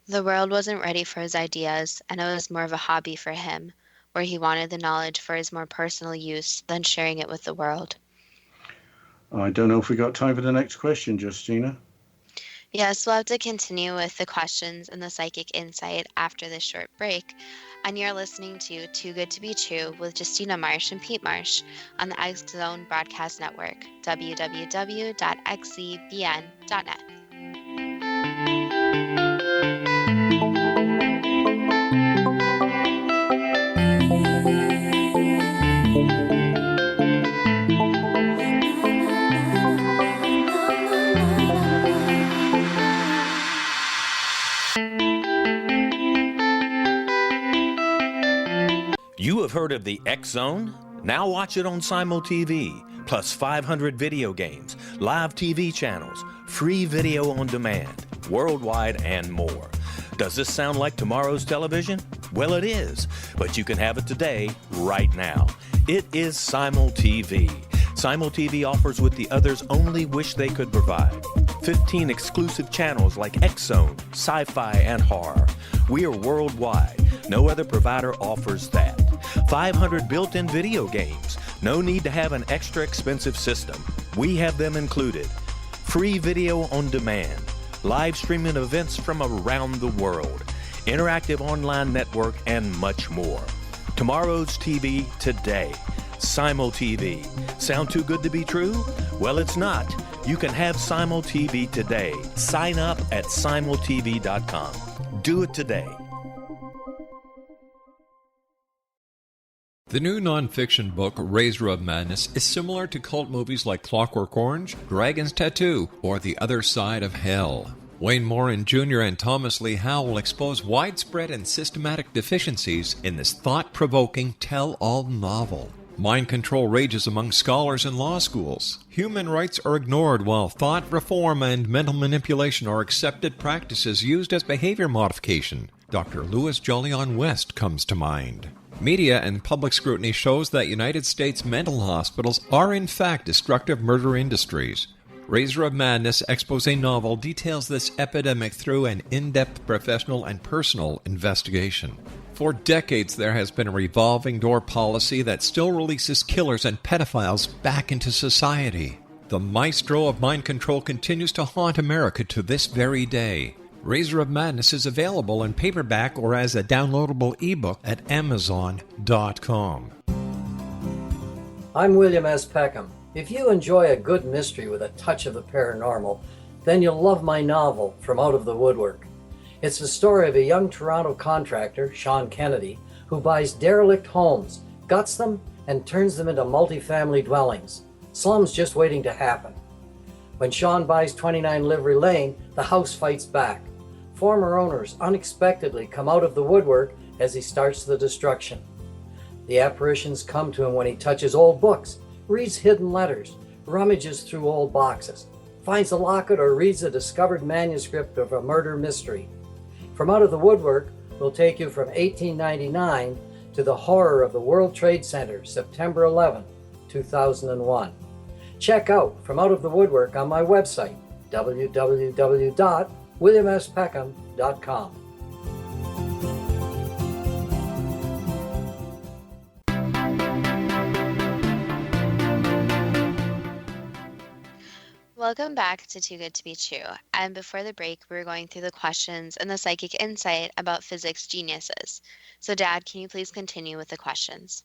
The world wasn't ready for his ideas, and it was more of a hobby for him, where he wanted the knowledge for his more personal use than sharing it with the world. I don't know if we got time for the next question, Justina. Yes, we'll have to continue with the questions and the psychic insight after this short break. And you're listening to Too Good to Be True with Justina Marsh and Pete Marsh on the X Zone Broadcast Network, www.xzbn.net. You have heard of the X Zone? Now watch it on Simul TV, plus 500 video games, live TV channels, free video on demand, worldwide, and more. Does this sound like tomorrow's television? Well, it is, but you can have it today, right now. It is Simul TV. Simul TV offers what the others only wish they could provide. 15 exclusive channels like X Zone, sci-fi, and horror. We are worldwide. No other provider offers that. 500 built-in video games. No need to have an extra expensive system. We have them included. Free video on demand. Live streaming events from around the world. Interactive online network, and much more. Tomorrow's TV today. Simul TV. Sound too good to be true? Well, it's not. You can have Simul TV today. Sign up at simultv.com. Do it today. The new nonfiction book, Razor of Madness, is similar to cult movies like Clockwork Orange, Dragon's Tattoo, or The Other Side of Hell. Wayne Morin Jr. and Thomas Lee Howell expose widespread and systematic deficiencies in this thought-provoking tell-all novel. Mind control rages among scholars in law schools. Human rights are ignored while thought reform and mental manipulation are accepted practices used as behavior modification. Dr. Louis Jolyon West comes to mind. Media and public scrutiny shows that United States mental hospitals are in fact destructive murder industries. Razor of Madness expose novel details this epidemic through an in-depth professional and personal investigation. For decades, there has been a revolving door policy that still releases killers and pedophiles back into society. The maestro of mind control continues to haunt America to this very day. Razor of Madness is available in paperback or as a downloadable ebook at Amazon.com. I'm William S. Peckham. If you enjoy a good mystery with a touch of the paranormal, then you'll love my novel, From Out of the Woodwork. It's the story of a young Toronto contractor, Sean Kennedy, who buys derelict homes, guts them, and turns them into multifamily dwellings. Slums just waiting to happen. When Sean buys 29 Livery Lane, the house fights back. Former owners unexpectedly come out of the woodwork as he starts the destruction. The apparitions come to him when he touches old books, reads hidden letters, rummages through old boxes, finds a locket, or reads a discovered manuscript of a murder mystery. From Out of the Woodwork will take you from 1899 to the horror of the World Trade Center, September 11, 2001. Check out From Out of the Woodwork on my website, www.williamspeckham.com. Welcome back to Too Good to Be True. And before the break, we were going through the questions and the psychic insight about physics geniuses. So, Dad, can you please continue with the questions?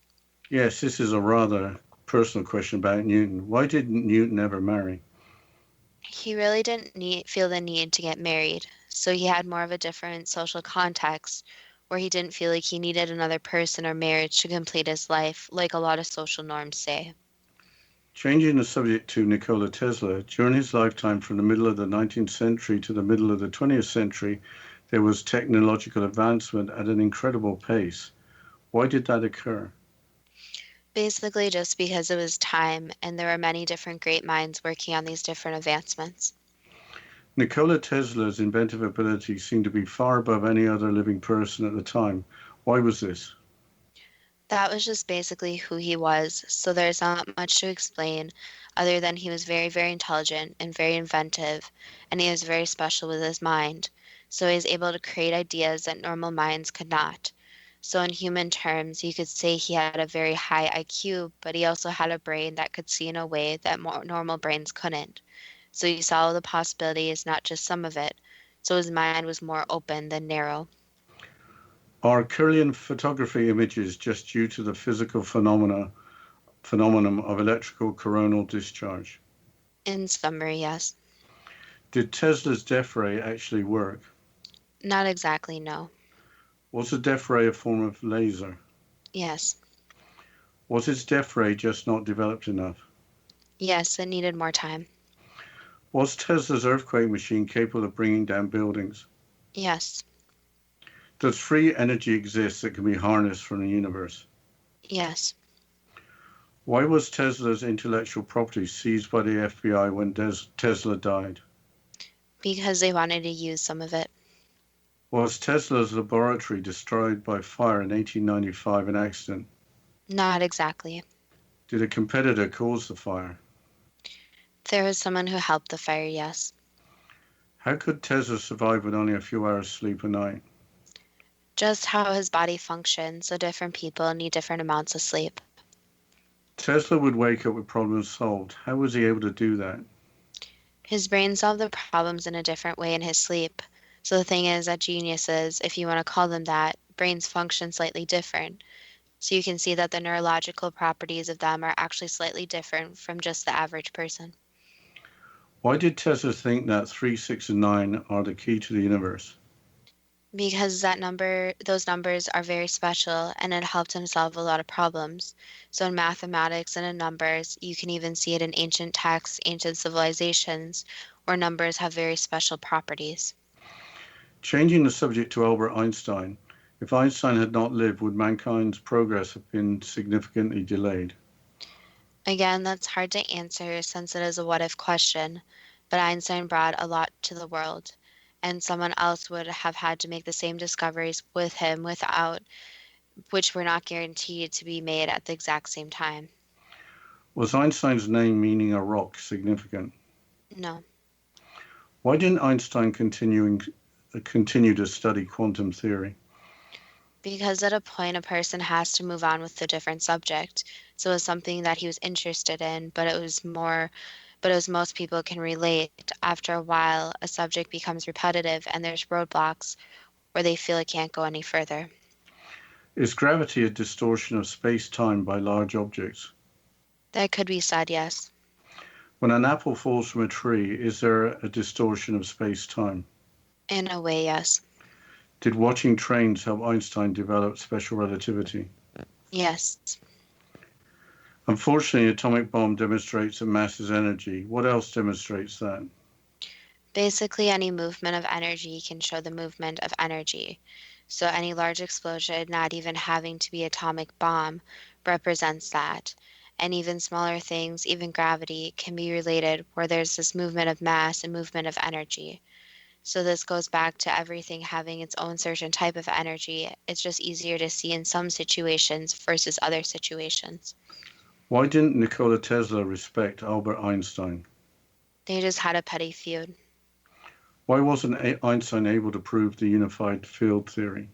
Yes, this is a rather personal question about Newton. Why didn't Newton ever marry? He really didn't feel the need to get married, so he had more of a different social context where he didn't feel like he needed another person or marriage to complete his life, like a lot of social norms say. Changing the subject to Nikola Tesla, during his lifetime from the middle of the 19th century to the middle of the 20th century, there was technological advancement at an incredible pace. Why did that occur? Basically, just because it was time and there were many different great minds working on these different advancements. Nikola Tesla's inventive ability seemed to be far above any other living person at the time. Why was this? That was just basically who he was, so there's not much to explain other than he was very, very intelligent and very inventive, and he was very special with his mind. So he was able to create ideas that normal minds could not. So in human terms, you could say he had a very high IQ, but he also had a brain that could see in a way that more normal brains couldn't. So he saw all the possibilities, not just some of it. So his mind was more open than narrow. Are Kirlian photography images just due to the physical phenomenon of electrical coronal discharge? In summary, yes. Did Tesla's death ray actually work? Not exactly, no. Was the death ray a form of laser? Yes. Was its death ray just not developed enough? Yes, it needed more time. Was Tesla's earthquake machine capable of bringing down buildings? Yes. Does free energy exist that can be harnessed from the universe? Yes. Why was Tesla's intellectual property seized by the FBI when Tesla died? Because they wanted to use some of it. Was Tesla's laboratory destroyed by fire in 1895 an accident? Not exactly. Did a competitor cause the fire? There was someone who helped the fire, yes. How could Tesla survive with only a few hours sleep a night? Just how his body functions, so different people need different amounts of sleep. Tesla would wake up with problems solved. How was he able to do that? His brain solved the problems in a different way in his sleep. So the thing is that geniuses, if you want to call them that, brains function slightly different. So you can see that the neurological properties of them are actually slightly different from just the average person. Why did Tesla think that 3, 6, and 9 are the key to the universe? Because those numbers are very special and it helped him solve a lot of problems. So in mathematics and in numbers, you can even see it in ancient texts, ancient civilizations, where numbers have very special properties. Changing the subject to Albert Einstein, if Einstein had not lived, would mankind's progress have been significantly delayed? Again, that's hard to answer since it is a what-if question, but Einstein brought a lot to the world, and someone else would have had to make the same discoveries with him which were not guaranteed to be made at the exact same time. Was Einstein's name meaning a rock significant? No. Why didn't Einstein continue to study quantum theory? Because at a point a person has to move on with a different subject. So it was something that he was interested in, but as most people can relate, after a while a subject becomes repetitive and there's roadblocks where they feel it can't go any further. Is gravity a distortion of space-time by large objects? That could be said, yes. When an apple falls from a tree, is there a distortion of space-time? In a way, yes. Did watching trains help Einstein develop special relativity? Yes. Unfortunately, an atomic bomb demonstrates that mass is energy. What else demonstrates that? Basically, any movement of energy can show the movement of energy. So any large explosion, not even having to be an atomic bomb, represents that. And even smaller things, even gravity, can be related where there's this movement of mass and movement of energy. So this goes back to everything having its own certain type of energy. It's just easier to see in some situations versus other situations. Why didn't Nikola Tesla respect Albert Einstein? They just had a petty feud. Why wasn't Einstein able to prove the unified field theory?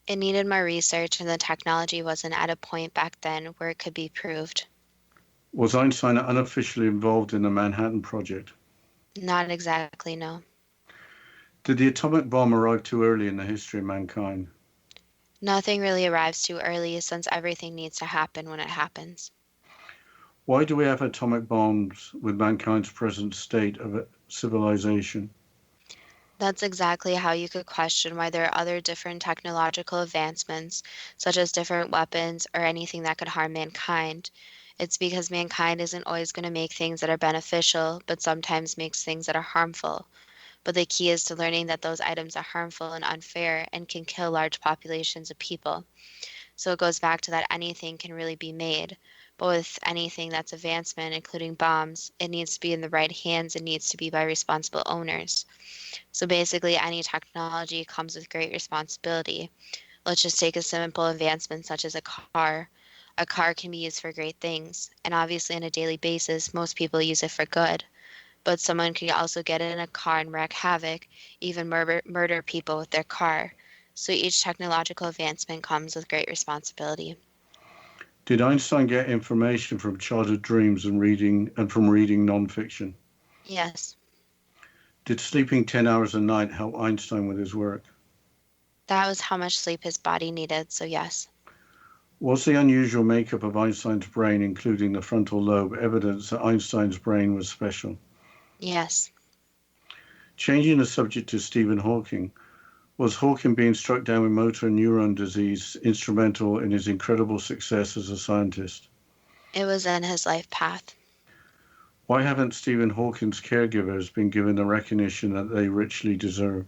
It needed more research, and the technology wasn't at a point back then where it could be proved. Was Einstein unofficially involved in the Manhattan Project? Not exactly, no. Did the atomic bomb arrive too early in the history of mankind? Nothing really arrives too early since everything needs to happen when it happens. Why do we have atomic bombs with mankind's present state of civilization? That's exactly how you could question why there are other different technological advancements, such as different weapons or anything that could harm mankind. It's because mankind isn't always going to make things that are beneficial, but sometimes makes things that are harmful. But the key is to learning that those items are harmful and unfair and can kill large populations of people. So it goes back to that anything can really be made. But with anything that's advancement, including bombs, it needs to be in the right hands and needs to be by responsible owners. So basically, any technology comes with great responsibility. Let's just take a simple advancement such as a car. A car can be used for great things, and obviously on a daily basis, most people use it for good. But someone can also get in a car and wreak havoc, even murder people with their car. So each technological advancement comes with great responsibility. Did Einstein get information from childhood dreams and from reading nonfiction? Yes, Did sleeping 10 hours a night help Einstein with his work? that was how much sleep his body needed, so yes. Was the unusual makeup of Einstein's brain, including the frontal lobe, evidence that Einstein's brain was special? Yes. Changing the subject to Stephen Hawking, was Hawking being struck down with motor neuron disease instrumental in his incredible success as a scientist? It was in his life path. Why haven't Stephen Hawking's caregivers been given the recognition that they richly deserve?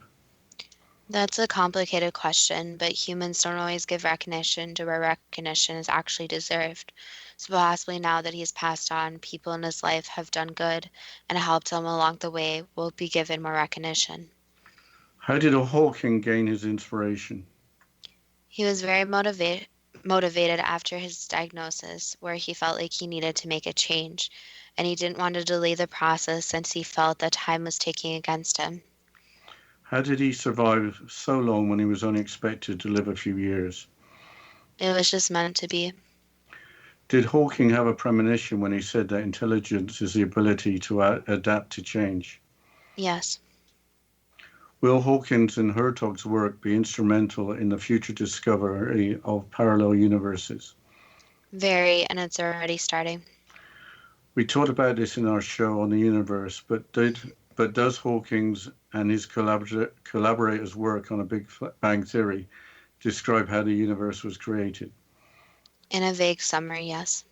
That's a complicated question, but humans don't always give recognition to where recognition is actually deserved. So possibly now that he's passed on, people in his life have done good and helped him along the way will be given more recognition. How did Hawking gain his inspiration? He was very motivated after his diagnosis, where he felt like he needed to make a change, and he didn't want to delay the process since he felt that time was ticking against him. How did he survive so long when he was only expected to live a few years? It was just meant to be. Did Hawking have a premonition when he said that intelligence is the ability to adapt to change? Yes. Will Hawkins and Hertog's work be instrumental in the future discovery of parallel universes? Very, and it's already starting. We talked about this in our show on the universe, but does Hawkins and his collaborators' work on a Big Bang Theory describe how the universe was created? In a vague summary, yes.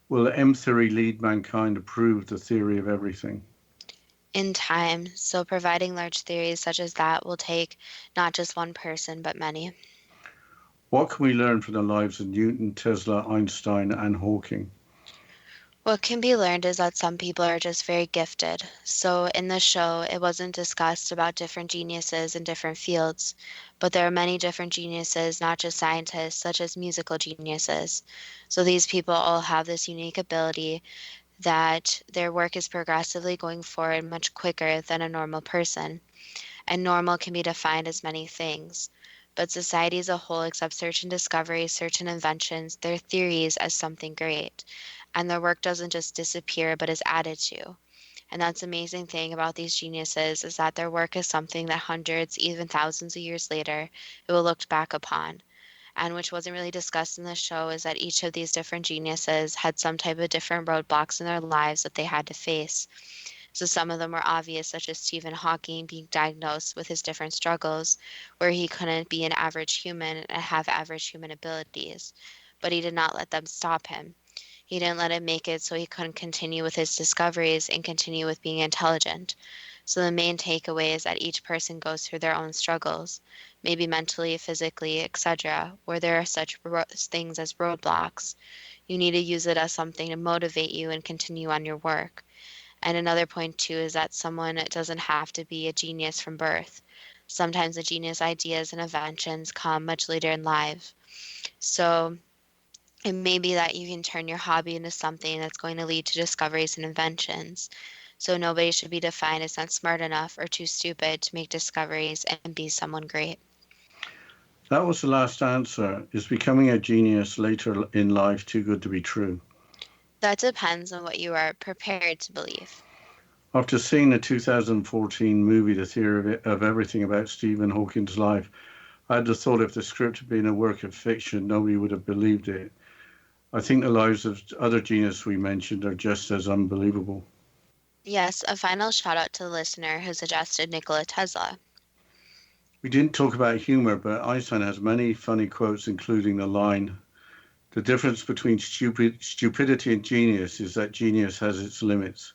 Will M theory lead mankind to prove the theory of everything? In time, so providing large theories such as that will take not just one person, but many. What can we learn from the lives of Newton, Tesla, Einstein, and Hawking? What can be learned is that some people are just very gifted. So in the show, it wasn't discussed about different geniuses in different fields, but there are many different geniuses, not just scientists, such as musical geniuses. So these people all have this unique ability that their work is progressively going forward much quicker than a normal person. And normal can be defined as many things. But society as a whole accepts certain discoveries, certain inventions, their theories as something great. And their work doesn't just disappear, but is added to. And that's the amazing thing about these geniuses is that their work is something that hundreds, even thousands of years later, it will look back upon. And which wasn't really discussed in the show is that each of these different geniuses had some type of different roadblocks in their lives that they had to face. So some of them were obvious, such as Stephen Hawking being diagnosed with his different struggles, where he couldn't be an average human and have average human abilities. But he did not let them stop him. He didn't let him make it so he couldn't continue with his discoveries and continue with being intelligent. So the main takeaway is that each person goes through their own struggles, maybe mentally, physically, etc., where there are such things as roadblocks. You need to use it as something to motivate you and continue on your work. And another point too is that someone doesn't have to be a genius from birth. Sometimes the genius ideas and inventions come much later in life. So It may be that you can turn your hobby into something that's going to lead to discoveries and inventions. So nobody should be defined as not smart enough or too stupid to make discoveries and be someone great. That was the last answer. Is becoming a genius later in life too good to be true? That depends on what you are prepared to believe. After seeing the 2014 movie, The Theory of Everything, about Stephen Hawking's life, I had the thought if the script had been a work of fiction, nobody would have believed it. I think the lives of other geniuses we mentioned are just as unbelievable. Yes, a final shout out to the listener who suggested Nikola Tesla. We didn't talk about humor, but Einstein has many funny quotes, including the line, "The difference between stupidity and genius is that genius has its limits."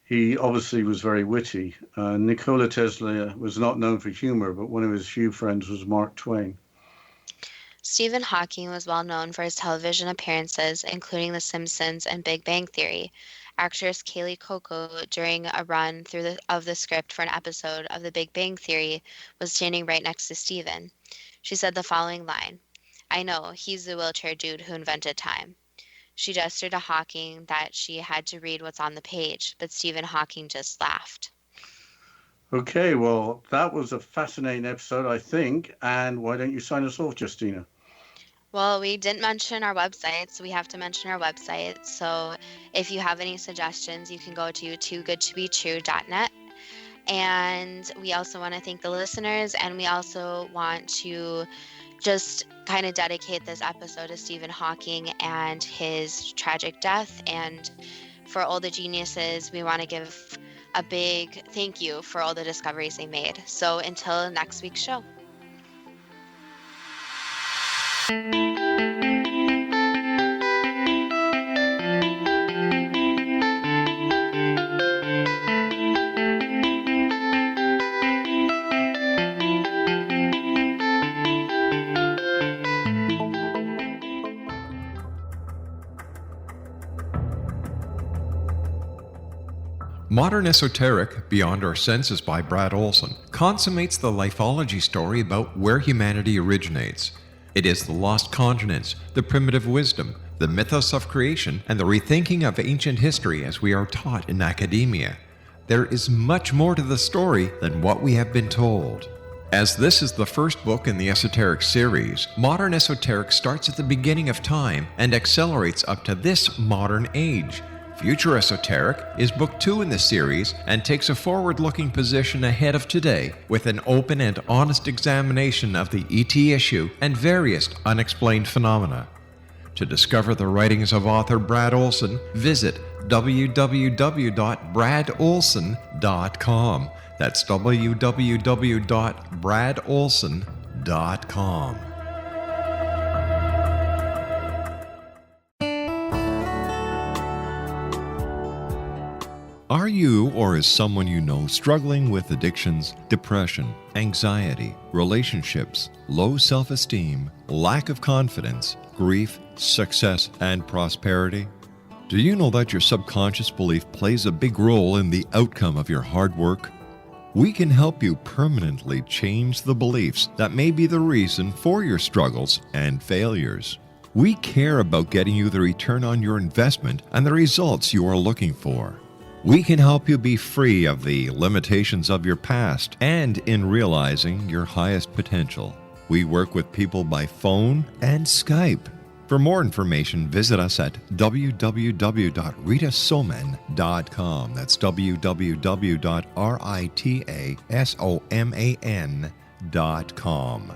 He obviously was very witty. Nikola Tesla was not known for humor, but one of his few friends was Mark Twain. Stephen Hawking was well known for his television appearances, including The Simpsons and Big Bang Theory. Actress Kaylee Cuoco, during a run through of the script for an episode of The Big Bang Theory, was standing right next to Stephen. She said the following line, "I know, he's the wheelchair dude who invented time." She gestured to Hawking that she had to read what's on the page, but Stephen Hawking just laughed. Okay, well, that was a fascinating episode, I think. And why don't you sign us off, Justina? Well, we didn't mention our website, so we have to mention our website. So if you have any suggestions, you can go to toogoodtobetrue.net. And we also want to thank the listeners, and we also want to just kind of dedicate this episode to Stephen Hawking and his tragic death. And for all the geniuses, we want to give a big thank you for all the discoveries they made. So until next week's show. Modern Esoteric, Beyond Our Senses by Brad Olson, consummates the lifeology story about where humanity originates. It is the lost continents, the primitive wisdom, the mythos of creation, and the rethinking of ancient history as we are taught in academia. There is much more to the story than what we have been told. As this is the first book in the Esoteric series, Modern Esoteric starts at the beginning of time and accelerates up to this modern age. Future Esoteric is book 2 in the series and takes a forward-looking position ahead of today with an open and honest examination of the ET issue and various unexplained phenomena. To discover the writings of author Brad Olson, visit www.bradolson.com. That's www.bradolson.com. Are you or is someone you know struggling with addictions, depression, anxiety, relationships, low self-esteem, lack of confidence, grief, success, and prosperity? Do you know that your subconscious belief plays a big role in the outcome of your hard work? We can help you permanently change the beliefs that may be the reason for your struggles and failures. We care about getting you the return on your investment and the results you are looking for. We can help you be free of the limitations of your past and in realizing your highest potential. We work with people by phone and Skype. For more information, visit us at www.ritasoman.com. That's www.ritasoman.com.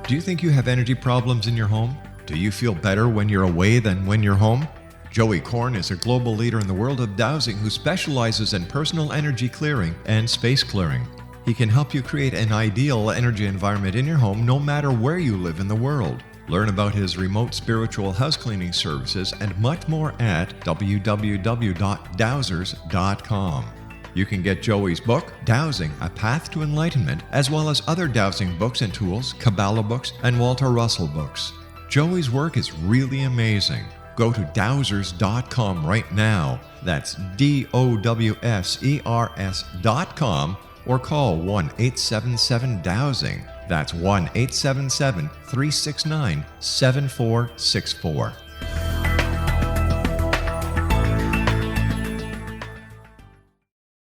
Do you think you have energy problems in your home? Do you feel better when you're away than when you're home? Joey Korn is a global leader in the world of dowsing who specializes in personal energy clearing and space clearing. He can help you create an ideal energy environment in your home no matter where you live in the world. Learn about his remote spiritual house cleaning services and much more at www.dowsers.com. You can get Joey's book, Dowsing, A Path to Enlightenment, as well as other dowsing books and tools, Kabbalah books, and Walter Russell books. Joey's work is really amazing. Go to dowsers.com right now. That's DOWSERS.com, or call 1-877-DOWSING. That's 1-877-369-7464.